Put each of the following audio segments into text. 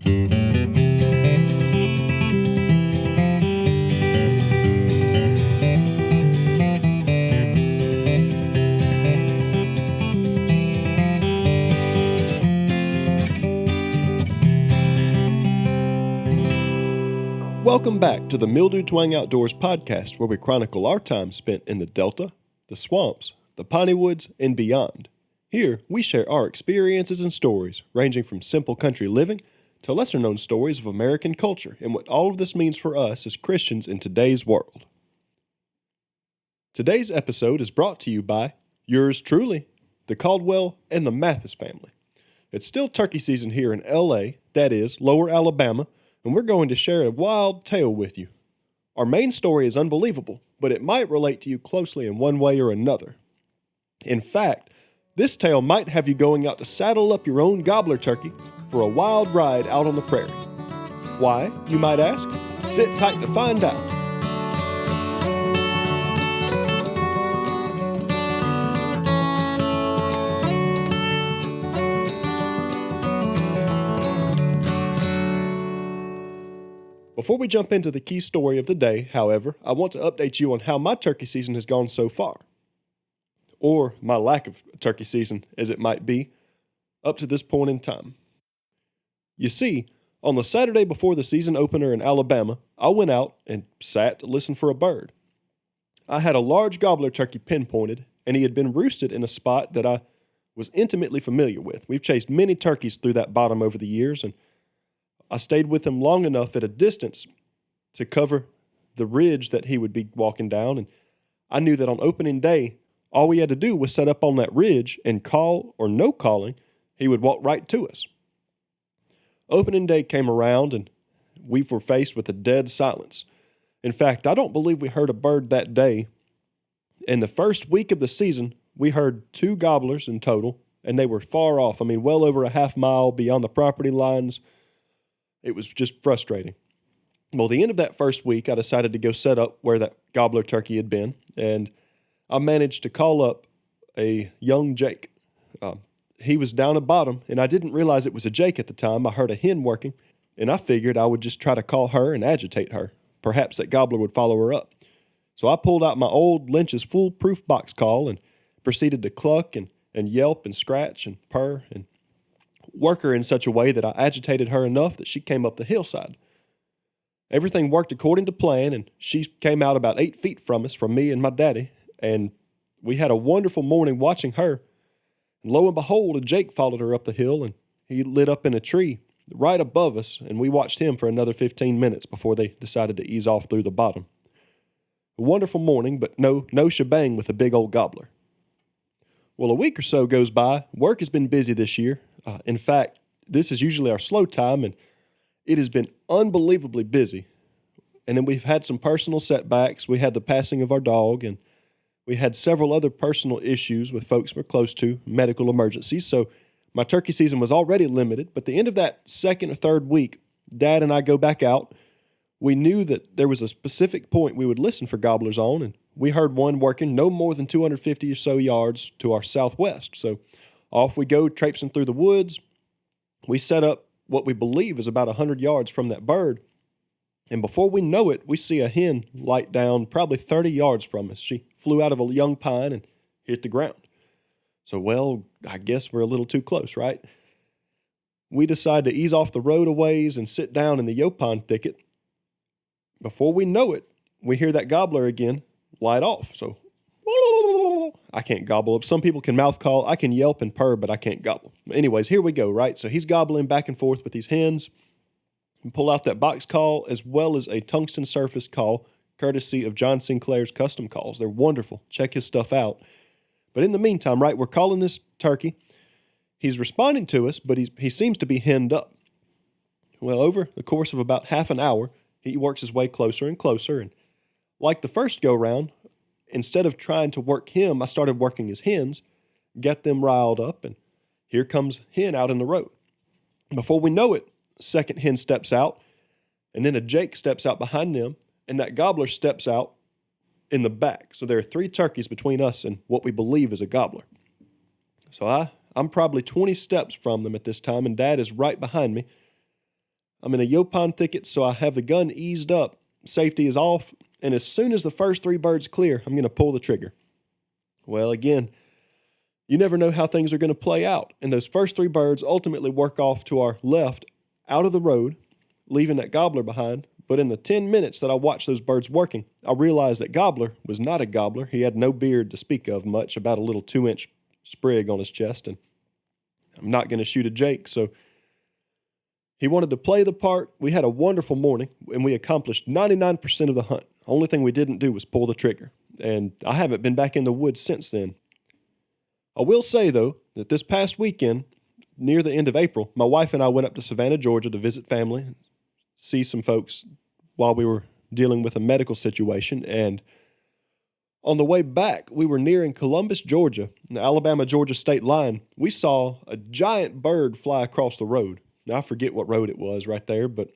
Welcome back to the Mildew Twang Outdoors podcast, where we chronicle our time spent in the Delta, the swamps, the piney woods, and beyond. Here, we share our experiences and stories, ranging from simple country living to lesser-known stories of American culture and what all of this means for us as Christians in today's world. Today's episode is brought to you by yours truly, the Caldwell and the Mathis family. It's still turkey season here in L.A., that is, Lower Alabama, and we're going to share a wild tale with you. Our main story is unbelievable, but it might relate to you closely in one way or another. In fact, this tale might have you going out to saddle up your own gobbler turkey for a wild ride out on the prairie. Why, you might ask? Sit tight to find out. Before we jump into the key story of the day, however, I want to update you on how my turkey season has gone so far. Or my lack of turkey season, as it might be, up to this point in time. You see, on the Saturday before the season opener in Alabama, I went out and sat to listen for a bird. I had a large gobbler turkey pinpointed, and he had been roosted in a spot that I was intimately familiar with. We've chased many turkeys through that bottom over the years, and I stayed with him long enough at a distance to cover the ridge that he would be walking down, and I knew that on opening day, all we had to do was set up on that ridge and call or no calling, he would walk right to us. Opening day came around, and we were faced with a dead silence. In fact, I don't believe we heard a bird that day. In the first week of the season, we heard 2 gobblers in total, and they were far off. I mean, well over a half mile beyond the property lines. It was just frustrating. Well, the end of that first week, I decided to go set up where that gobbler turkey had been, and I managed to call up a young Jake. He was down at bottom, and I didn't realize it was a Jake at the time. I heard a hen working, and I figured I would just try to call her and agitate her. Perhaps that gobbler would follow her up. So I pulled out my old Lynch's foolproof box call and proceeded to cluck and yelp and scratch and purr and work her in such a way that I agitated her enough that she came up the hillside. Everything worked according to plan, and she came out about 8 feet from us, from me and my daddy, and we had a wonderful morning watching her. And lo and behold, a Jake followed her up the hill, and he lit up in a tree right above us, and we watched him for another 15 minutes before they decided to ease off through the bottom. A wonderful morning, but no shebang with a big old gobbler. Well, a week or so goes by. Work has been busy this year. In fact, this is usually our slow time, and it has been unbelievably busy. And then we've had some personal setbacks. We had the passing of our dog, and we had several other personal issues with folks we're close to, medical emergencies. So my turkey season was already limited. But the end of that second or third week, Dad and I go back out. We knew that there was a specific point we would listen for gobblers on, and we heard one working no more than 250 or so yards to our southwest. So off we go, traipsing through the woods. We set up what we believe is about 100 yards from that bird. And before we know it, we see a hen light down probably 30 yards from us. She flew out of a young pine and hit the ground. So, well, I guess we're a little too close, right? We decide to ease off the road a ways and sit down in the yopine thicket. Before we know it, we hear that gobbler again light off. So, I can't gobble up. Some people can mouth call. I can yelp and purr, but I can't gobble. Anyways, here we go, right? So he's gobbling back and forth with these hens. And pull out that box call as well as a tungsten surface call, courtesy of John Sinclair's Custom Calls. They're wonderful. Check his stuff out. But in the meantime, right, we're calling this turkey. He's responding to us, but he seems to be henned up. Well, over the course of about half an hour, he works his way closer and closer. And like the first go-round, instead of trying to work him, I started working his hens, get them riled up, and here comes hen out in the road. Before we know it, second hen steps out, and then a Jake steps out behind them, and that gobbler steps out in the back. So there are 3 turkeys between us and what we believe is a gobbler. So I'm probably 20 steps from them at this time, and Dad is right behind me. I'm in a yopine thicket, so I have the gun eased up. Safety is off, and as soon as the first 3 birds clear, I'm going to pull the trigger. Well, again, you never know how things are going to play out, and those first 3 birds ultimately work off to our left out of the road, leaving that gobbler behind. But in the 10 minutes that I watched those birds working, I realized that Gobbler was not a gobbler. He had no beard to speak of much, about a little 2-inch sprig on his chest, and I'm not going to shoot a Jake, so he wanted to play the part. We had a wonderful morning, and we accomplished 99% of the hunt. Only thing we didn't do was pull the trigger, and I haven't been back in the woods since then. I will say, though, that this past weekend, near the end of April, my wife and I went up to Savannah, Georgia to visit family, see some folks while we were dealing with a medical situation, and on the way back, we were nearing Columbus, Georgia, the Alabama-Georgia state line. We saw a giant bird fly across the road. Now, I forget what road it was right there, but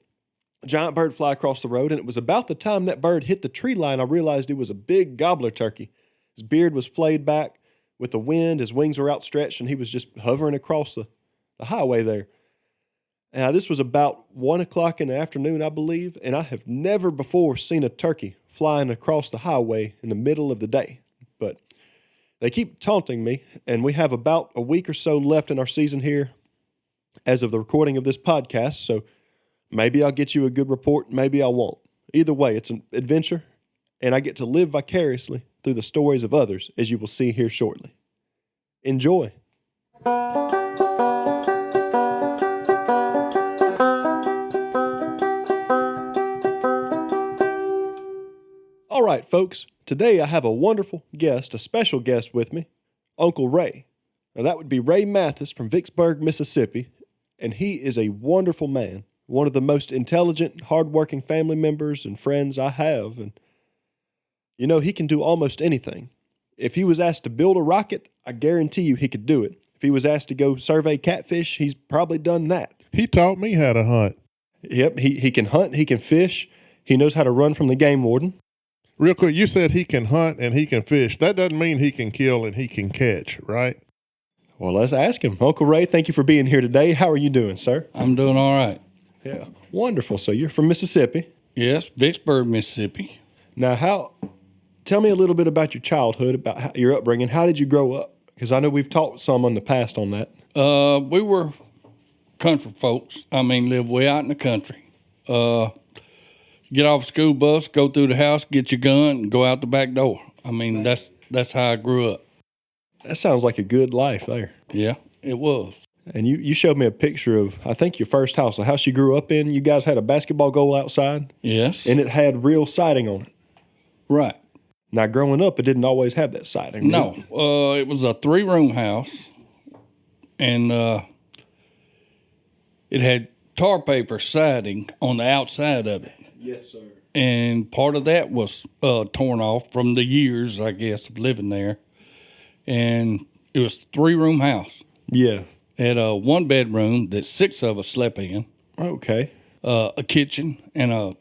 a giant bird fly across the road, and it was about the time that bird hit the tree line I realized it was a big gobbler turkey. His beard was flayed back with the wind, his wings were outstretched, and he was just hovering across the highway there. Now, this was about 1 o'clock in the afternoon, I believe, and I have never before seen a turkey flying across the highway in the middle of the day. But they keep taunting me, and we have about a week or so left in our season here as of the recording of this podcast, so maybe I'll get you a good report, maybe I won't. Either way, it's an adventure, and I get to live vicariously through the stories of others, as you will see here shortly. Enjoy. All right, folks, today I have a wonderful guest, a special guest with me, Uncle Ray. Now, that would be Ray Mathis from Vicksburg, Mississippi, and he is a wonderful man, one of the most intelligent, hardworking family members and friends I have, and you know, he can do almost anything. If he was asked to build a rocket, I guarantee you he could do it. If he was asked to go survey catfish, he's probably done that. He taught me how to hunt. Yep, he can hunt, he can fish, he knows how to run from the game warden. Real quick, you said he can hunt and he can fish. That doesn't mean he can kill and he can catch, right? Well, let's ask him. Uncle Ray, thank you for being here today. How are you doing, sir? I'm doing all right. Yeah, wonderful. So you're from Mississippi. Yes, Vicksburg, Mississippi. Now, tell me a little bit about your childhood, about your upbringing. How did you grow up? Because I know we've talked some in the past on that. We were country folks. Lived way out in the country. Get off the school bus, go through the house, get your gun, and go out the back door. That's how I grew up. That sounds like a good life there. Yeah, it was. And you showed me a picture of, I think, your first house, the house you grew up in. You guys had a basketball goal outside. Yes. And it had real siding on it. Right. Now, growing up, it didn't always have that siding. No. It was a 3-room house, and it had tar paper siding on the outside of it. Yes, sir. And part of that was torn off from the years, I guess, of living there. And it was a 3-room house. Yeah. It had a 1-bedroom that 6 of us slept in. Okay. A kitchen and a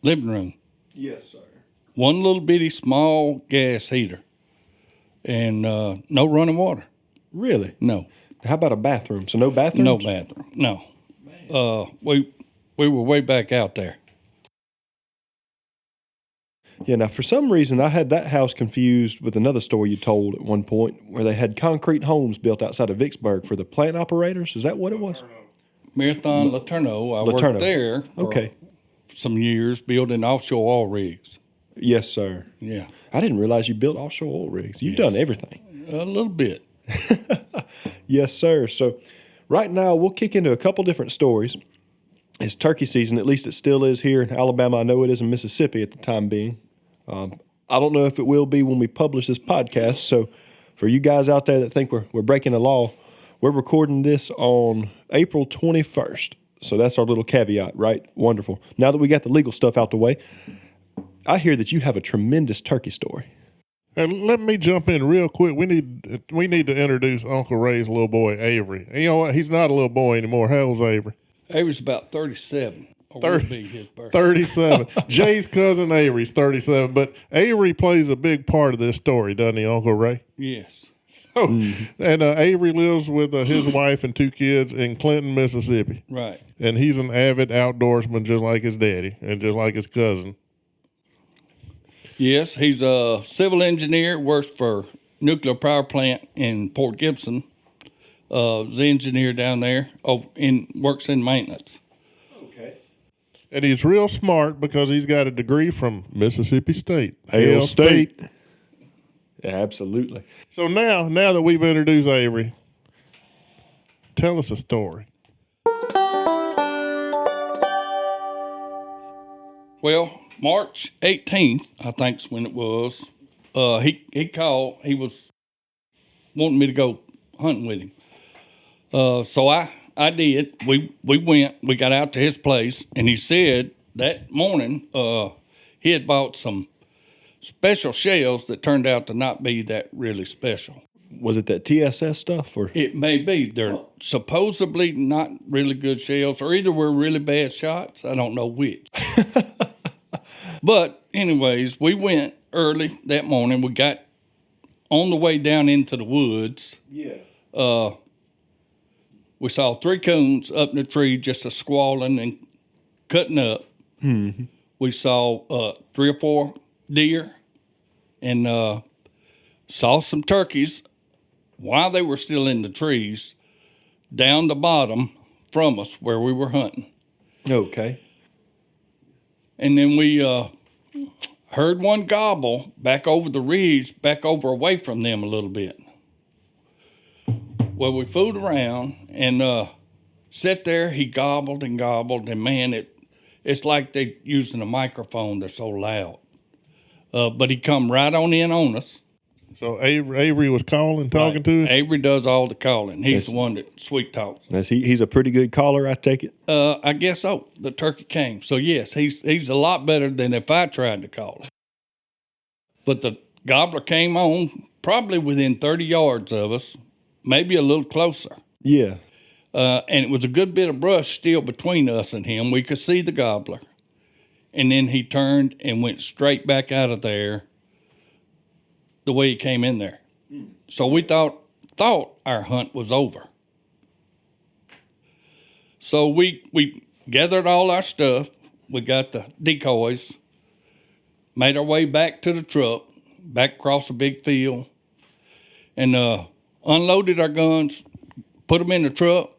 living room. Yes, sir. One little bitty small gas heater. And no running water. Really? No. How about a bathroom? So no bathroom? No bathroom. No. We were way back out there. Yeah, now for some reason I had that house confused with another story you told at one point where they had concrete homes built outside of Vicksburg for the plant operators. Is that what it was? Marathon Laterno. I worked there for some years building offshore oil rigs. Yes, sir. Yeah. I didn't realize you built offshore oil rigs. You've done everything. A little bit. Yes, sir. So right now we'll kick into a couple different stories. It's turkey season, at least it still is here in Alabama. I know it is in Mississippi at the time being. I don't know if it will be when we publish this podcast. So for you guys out there that think we're breaking the law, we're recording this on April 21st. So that's our little caveat, right? Wonderful. Now that we got the legal stuff out the way, I hear that you have a tremendous turkey story. And let me jump in real quick. We need to introduce Uncle Ray's little boy, Avery. And you know what? He's not a little boy anymore. How old's Avery? Avery's about 37. 37. Jay's cousin Avery's 37. But Avery plays a big part of this story, doesn't he, Uncle Ray? Yes. And Avery lives with his wife and 2 kids in Clinton, Mississippi. Right. And he's an avid outdoorsman, just like his daddy and just like his cousin. Yes, he's a civil engineer, works for nuclear power plant in Port Gibson. The engineer down there works in maintenance. Okay. And he's real smart because he's got a degree from Mississippi State. Hail State. Yeah, absolutely. So now that we've introduced Avery, tell us a story. Well, March 18th, I think's when it was. He called. He was wanting me to go hunting with him. So I did. We went. We got out to his place, and he said that morning he had bought some special shells that turned out to not be that really special. Was it that TSS stuff, or It may be. They're supposedly not really good shells, or either were really bad shots. I don't know which. But anyways, we went early that morning. We got on the way down into the woods. Yeah. We saw 3 coons up in the tree just a squalling and cutting up. Mm-hmm. We saw 3 or 4 deer and saw some turkeys while they were still in the trees down the bottom from us where we were hunting. Okay. And then we heard one gobble back over the ridge, back over away from them a little bit. Well, we fooled around and sat there. He gobbled and gobbled, and man, it's like they're using a microphone. They're so loud. But he come right on in on us. So Avery was talking to him? Avery does all the calling. He's the one that sweet talks. He's a pretty good caller, I take it. I guess so. The turkey came. So yes, he's a lot better than if I tried to call it. But the gobbler came on probably within 30 yards of us, maybe a little closer. Yeah. And it was a good bit of brush still between us and him. We could see the gobbler. And then he turned and went straight back out of there the way he came in there. So we thought our hunt was over. So we gathered all our stuff. We got the decoys, made our way back to the truck, back across a big field, and unloaded our guns, put them in the truck.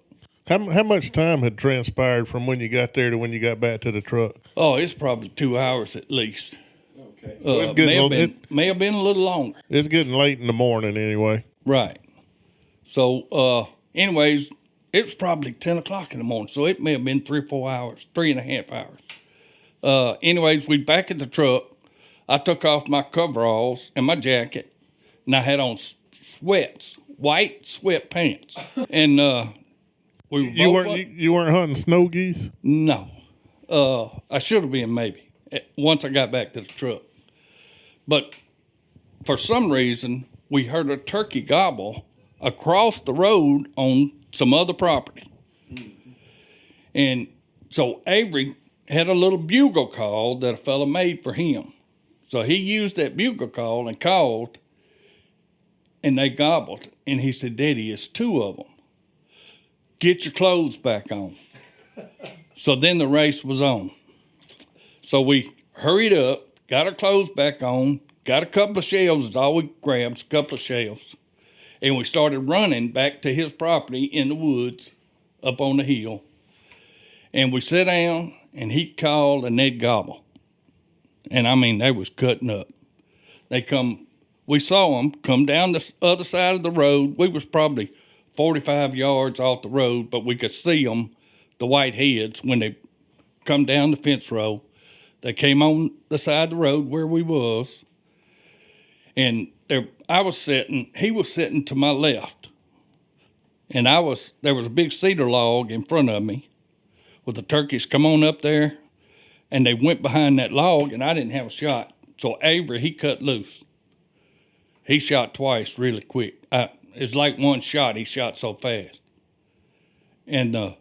How much time had transpired from when you got there to when you got back to the truck? Oh, it's probably 2 hours at least. Okay. So it's getting may have been a little longer. It's getting late in the morning anyway. Right. So, anyways, it was probably 10 o'clock in the morning, so it may have been 3 or 4 hours, 3.5 hours. Anyways, we back at the truck. I took off my coveralls and my jacket, and I had on sweats, white sweatpants. And you weren't hunting snow geese? No. I should have been maybe once I got back to the truck. But for some reason, we heard a turkey gobble across the road on some other property. And so Avery had a little bugle call that a fella made for him. So he used that bugle call and called, and they gobbled. And he said, "Daddy, it's 2 of them. Get your clothes back on." So then the race was on. So we hurried up, got our clothes back on, got a couple of shells, is all we grabbed, a couple of shells. And we started running back to his property in the woods up on the hill. And we sat down, and he'd call and they'd gobble. And I mean, they was cutting up. We saw them come down the other side of the road. We was probably 45 yards off the road, but we could see them, the white heads, when they come down the fence row. They came on the side of the road where we was. And I was sitting, he was sitting to my left. And there was a big cedar log in front of me with the turkeys come on up there, and they went behind that log, and I didn't have a shot. So Avery, he cut loose. He shot twice really quick. It's like one shot, he shot so fast. And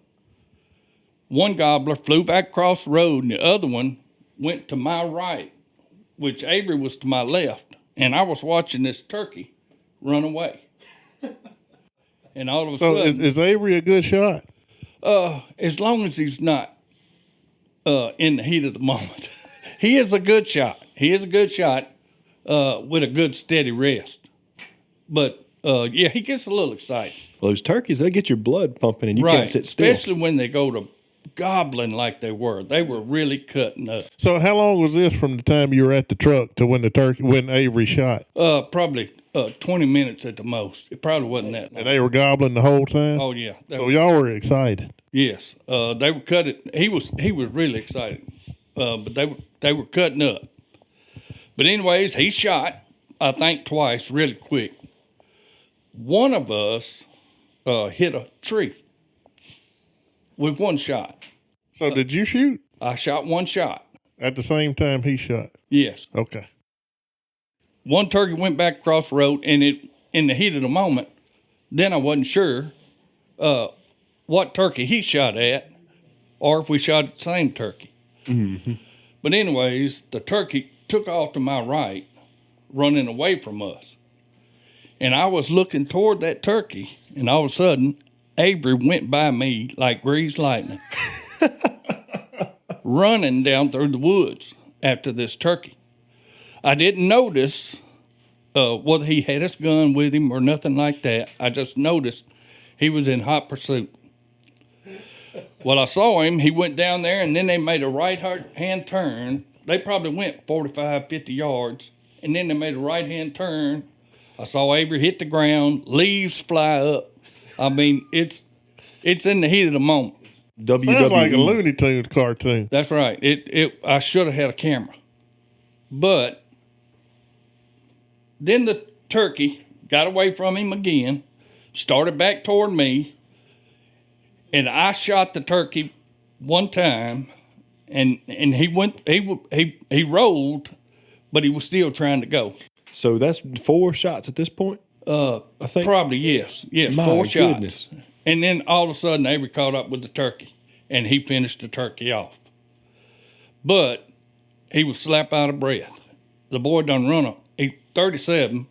one gobbler flew back across the road, and the other one went to my right, which Avery was to my left. And I was watching this turkey run away. And all of a So sudden, is Avery a good shot? as long as he's not in the heat of the moment, he is a good shot. He is a good shot with a good steady rest. But yeah, he gets a little excited. Well, those turkeys, they get your blood pumping and you can't sit still. Especially when they go to gobbling like they were. They were really cutting up. So how long was this from the time you were at the truck to when Avery shot? Probably 20 minutes at the most. It probably wasn't that long. And they were gobbling the whole time? Oh yeah. So y'all were excited. Yes. They were cutting. He was really excited. But they were cutting up. But anyways, he shot, I think twice, really quick. One of us hit a tree with one shot. So did you shoot? I shot one shot. At the same time he shot? Yes. Okay. One turkey went back across the road, and it in the heat of the moment, then I wasn't sure what turkey he shot at or if we shot at the same turkey. Mm-hmm. But anyways, the turkey took off to my right, running away from us. And I was looking toward that turkey, and all of a sudden, Avery went by me like greased lightning, running down through the woods after this turkey. I didn't notice whether he had his gun with him or nothing like that. I just noticed he was in hot pursuit. Well, I saw him. He went down there, and then they made a right-hand turn. They probably went 45, 50 yards, and then they made a right-hand turn. I saw Avery hit the ground, leaves fly up. I mean, it's in the heat of the moment. Sounds like a Looney Tunes cartoon. That's right. I should have had a camera. But then the turkey got away from him again, started back toward me, and I shot the turkey one time, and he rolled, but he was still trying to go. So that's 4 shots at this point? I think. Probably, yes. Yes, My 4 shots. goodness. And then all of a sudden, Avery caught up with the turkey, and he finished the turkey off. But he was slap out of breath. The boy done run he's 37,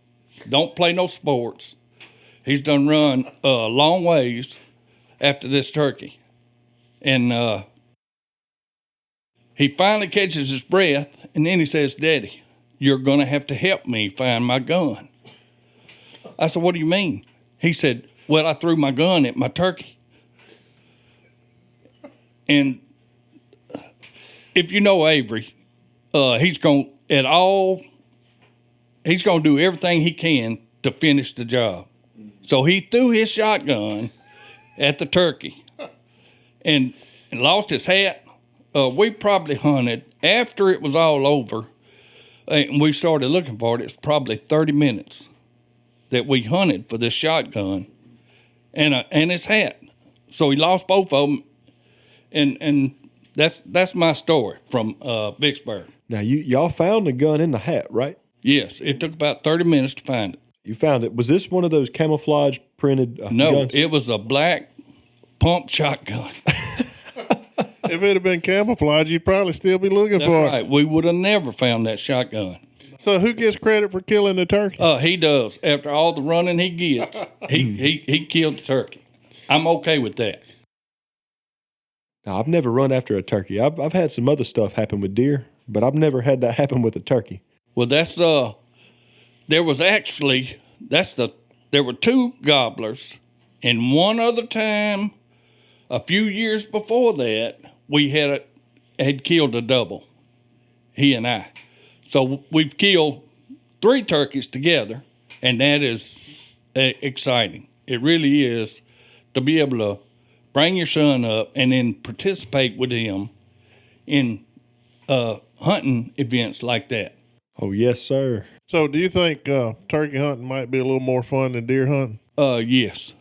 don't play no sports. He's done run a long ways after this turkey. And he finally catches his breath, and then he says, "Daddy, you're going to have to help me find my gun." I said, "What do you mean?" He said, "Well, I threw my gun at my turkey." And if you know Avery, he's going to do everything he can to finish the job. So he threw his shotgun at the turkey and lost his hat. We probably hunted after it was all over. And we started looking for it. It's probably 30 minutes that we hunted for this shotgun and his hat. So he lost both of them, and that's my story from Vicksburg. Now, y'all found the gun in the hat, right? Yes, it took about 30 minutes to find it. You found it. Was this one of those camouflage printed No, guns? it was a black pump shotgun. If it had been camouflage, you'd probably still be looking That's for right. We would have never found that shotgun. it. So who gets credit for killing the turkey? He does. After all the running he gets, he killed the turkey. I'm okay with that. Now, I've never run after a turkey. I've had some other stuff happen with deer, but I've never had that happen with a turkey. Well, there were 2 gobblers, and one other time, a few years before that, we had killed a double, he and I. So we've killed 3 turkeys together, and that is exciting. It really is to be able to bring your son up and then participate with him in hunting events like that. Oh, yes, sir. So do you think turkey hunting might be a little more fun than deer hunting? Yes.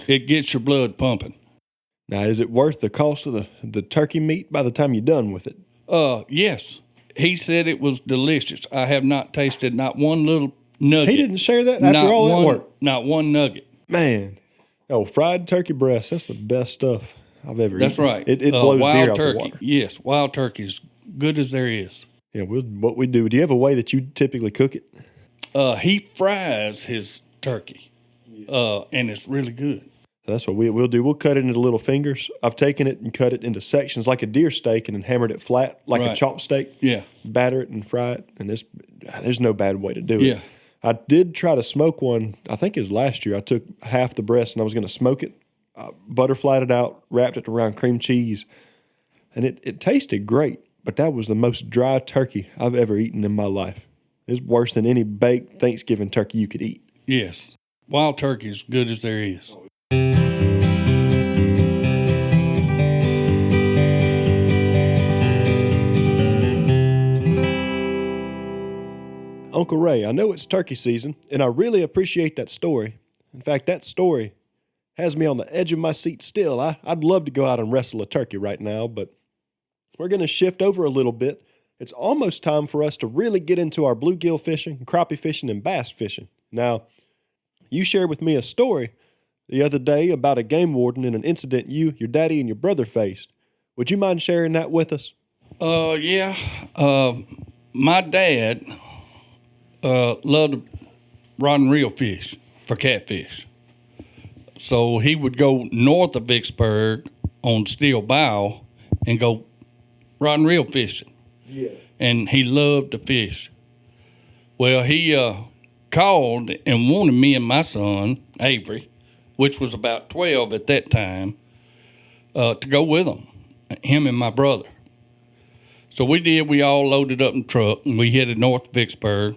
It gets your blood pumping. Now, is it worth the cost of the turkey meat by the time you're done with it? Yes. He said it was delicious. I have not tasted not one little nugget. He didn't share that after all that work? Not one nugget. Man. Oh, fried turkey breast, that's the best stuff I've ever That's eaten. right. It blows deer out turkey. the water. Yes, wild turkey is good as there is. Yeah, what we do you have a way that you typically cook it? He fries his turkey. and it's really good. That's what we'll do. We'll cut it into little fingers. I've taken it and cut it into sections like a deer steak and then hammered it flat like a Right. chop steak. Yeah. Batter it and fry it, and there's no bad way to do it. Yeah. I did try to smoke one. I think it was last year. I took half the breast and I was going to smoke it, butterflied it out, wrapped it around cream cheese, and it tasted great. But that was the most dry turkey I've ever eaten in my life. It's worse than any baked Thanksgiving turkey you could eat. Yes. Wild turkey is good as there is. Uncle Ray, I know it's turkey season, and I really appreciate that story. In fact, that story has me on the edge of my seat still. I'd love to go out and wrestle a turkey right now, but we're going to shift over a little bit. It's almost time for us to really get into our bluegill fishing, crappie fishing, and bass fishing. Now, you shared with me a story the other day about a game warden and an incident you, your daddy, and your brother faced. Would you mind sharing that with us? Yeah. My dad loved to rod and reel fish for catfish. So he would go north of Vicksburg on Steel Bow and go rod and reel fishing. Yeah. And he loved to fish. Well, he called and wanted me and my son, Avery, which was about 12 at that time, to go with him and my brother. So we did. We all loaded up in the truck, and we headed north of Vicksburg.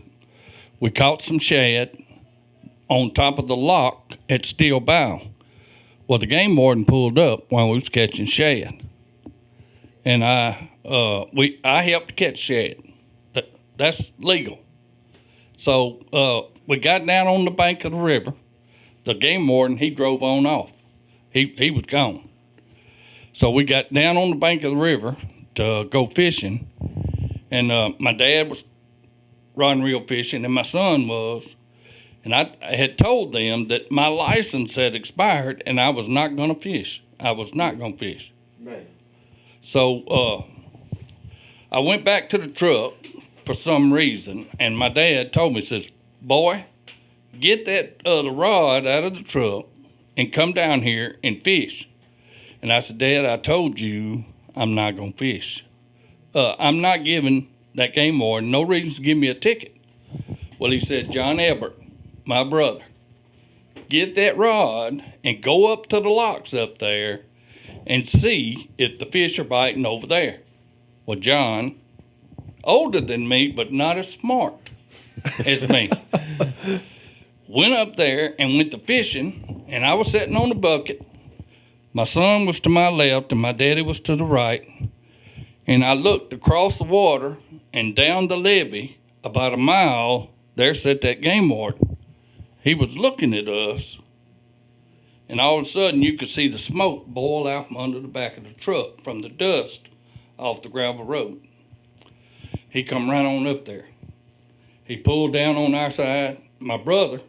We caught some shad on top of the lock at Steel Bow. Well, the game warden pulled up while we was catching shad, and I helped catch shad. That's legal. So we got down on the bank of the river. The game warden, he drove on off. He was gone. So we got down on the bank of the river to go fishing, and my dad was rod and reel fishing, and my son was. And I had told them that my license had expired, and I was not going to fish. I was not going to fish. Man. So I went back to the truck for some reason, and my dad told me, says, "Boy, get that the rod out of the truck and come down here and fish." And I said, "Dad, I told you I'm not going to fish. I'm not giving that game warden no reason to give me a ticket." Well, he said, "John Ebert, my brother, get that rod and go up to the locks up there and see if the fish are biting over there." Well, John, older than me, but not as smart as me, went up there and went to fishing, and I was sitting on the bucket. My son was to my left and my daddy was to the right. And I looked across the water and down the levee about a mile. There sat that game warden. He was looking at us, and all of a sudden you could see the smoke boil out from under the back of the truck from the dust off the gravel road. He come right on up there. He pulled down on our side. My brother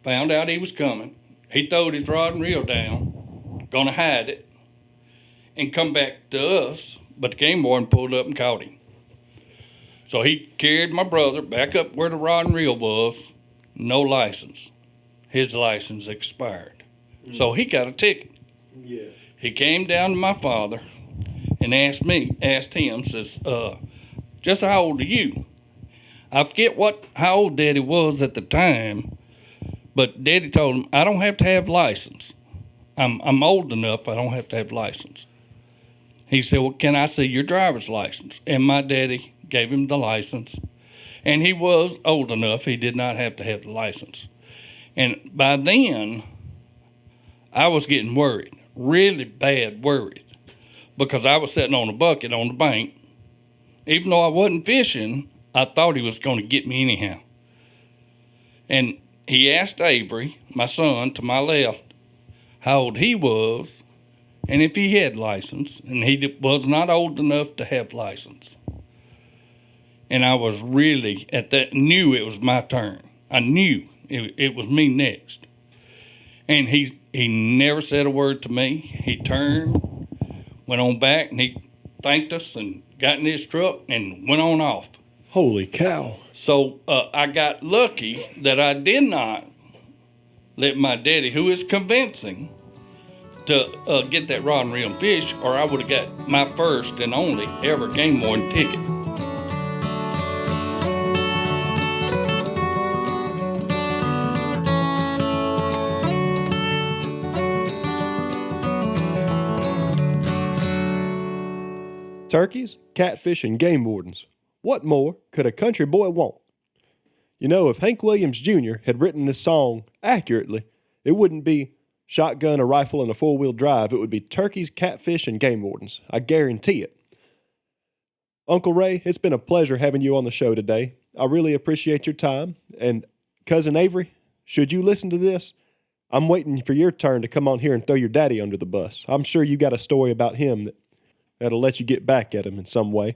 found out he was coming. He throwed his rod and reel down, gonna hide it, and come back to us, but the game warden pulled up and caught him. So he carried my brother back up where the rod and reel was, no license. His license expired. So he got a ticket. Yeah. He came down to my father and asked him, says, "Just how old are you?" I forget how old Daddy was at the time, but Daddy told him, "I don't have to have license. I'm old enough, I don't have to have license." He said, "Well, can I see your driver's license?" And my daddy gave him the license. And he was old enough, he did not have to have the license. And by then, I was getting worried, really bad worried, because I was sitting on a bucket on the bank. Even though I wasn't fishing, I thought he was going to get me anyhow. And he asked Avery, my son, to my left, how old he was and if he had license, and he was not old enough to have license. And I was really, knew it was my turn. I knew it was me next. And he never said a word to me. He turned, went on back, and he thanked us and got in his truck and went on off. Holy cow. So I got lucky that I did not let my daddy, who is convincing, to get that rod and reel and fish, or I would have got my first and only ever game warden ticket. Turkeys, catfish, and game wardens. What more could a country boy want? You know, if Hank Williams Jr. had written this song accurately, it wouldn't be shotgun, a rifle, and a four-wheel drive. It would be turkeys, catfish, and game wardens. I guarantee it. Uncle Ray, it's been a pleasure having you on the show today. I really appreciate your time. And Cousin Avery, should you listen to this, I'm waiting for your turn to come on here and throw your daddy under the bus. I'm sure you got a story about him that'll let you get back at him in some way.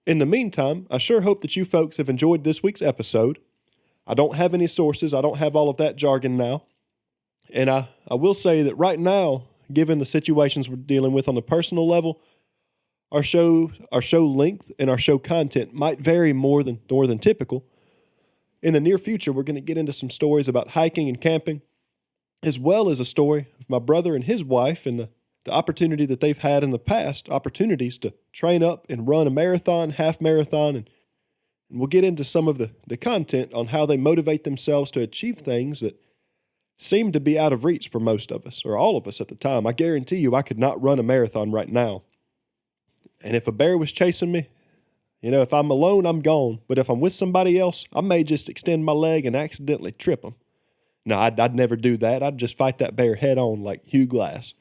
In the meantime, I sure hope that you folks have enjoyed this week's episode. I don't have any sources. I don't have all of that jargon now. And I will say that right now, given the situations we're dealing with on the personal level, our show length and our show content might vary more than typical. In the near future, we're going to get into some stories about hiking and camping, as well as a story of my brother and his wife and the opportunity that they've had in the past, opportunities to train up and run a marathon, half marathon, and we'll get into some of the content on how they motivate themselves to achieve things that seem to be out of reach for most of us, or all of us at the time. I guarantee you I could not run a marathon right now. And if a bear was chasing me, if I'm alone, I'm gone. But if I'm with somebody else, I may just extend my leg and accidentally trip them. No, I'd never do that. I'd just fight that bear head on like Hugh Glass.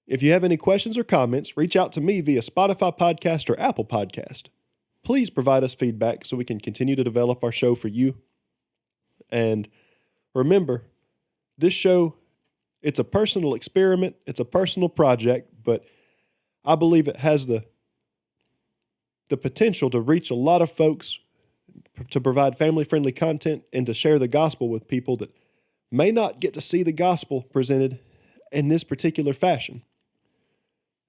If you have any questions or comments, reach out to me via Spotify Podcast or Apple Podcast. Please provide us feedback so we can continue to develop our show for you. And remember, this show, it's a personal experiment, it's a personal project, but I believe it has the potential to reach a lot of folks, to provide family-friendly content, and to share the gospel with people that may not get to see the gospel presented in this particular fashion.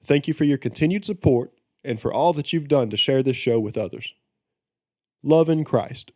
Thank you for your continued support and for all that you've done to share this show with others. Love in Christ.